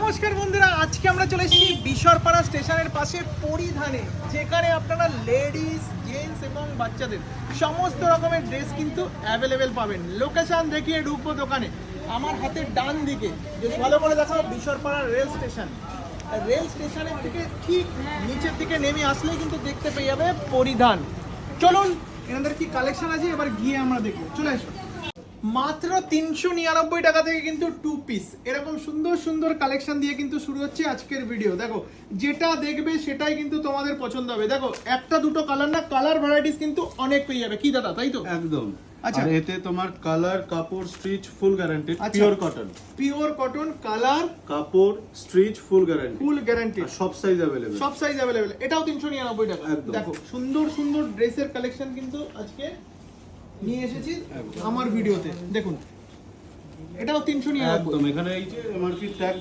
নমস্কার বন্ধুরা, আজকে আমরা চলে এসেছি বিশরপাড়া স্টেশনের পাশে পরিধানে, যেখানে আপনারা লেডিস, জেন্টস এবং বাচ্চাদের সমস্ত রকমের ড্রেস কিন্তু অ্যাভেলেবেল পাবেন। লোকেশন দেখিয়ে ঢুকবো দোকানে। আমার হাতের ডান দিকে যদি ভালো করে দেখো, বিশরপাড়া রেল স্টেশন। রেল স্টেশনের থেকে ঠিক নিচের দিকে নেমে আসলেই কিন্তু দেখতে পেয়ে যাবে পরিধান। চলুন এনাদের কি কালেকশন আছে এবার গিয়ে আমরা দেখবো। চলে আসুন। মাত্র 399 টাকা থেকে কিন্তু 2 পিস এরকম সুন্দর সুন্দর কালেকশন দিয়ে কিন্তু শুরু হচ্ছে আজকের ভিডিও। দেখো, যেটা দেখবে সেটাই কিন্তু তোমাদের পছন্দ হবে। দেখো, একটা দুটো কালার না, কালার ভ্যারাইটিস কিন্তু অনেক পেয়ে যাবে। কি দাদা, তাই তো? একদম। আচ্ছা, আর এতে তোমার কালার, কাপড়, স্টিচ ফুল গ্যারান্টি, আচ্ছা। Pure cotton. Pure cotton, colour, কাপড়, stitch full guarantee, full guarantee, সব সাইজ अवेलेबल, সব সাইজ अवेलेबल। এটাও 399 টাকা। একদম। দেখো, সুন্দর সুন্দর ড্রেসের কালেকশন কিন্তু আজকে নিয়ে এসেছি আমার ভিডিওতে। দেখুন, এটাও 399। একদম। এখানে এই যে এমআরপি ট্যাগ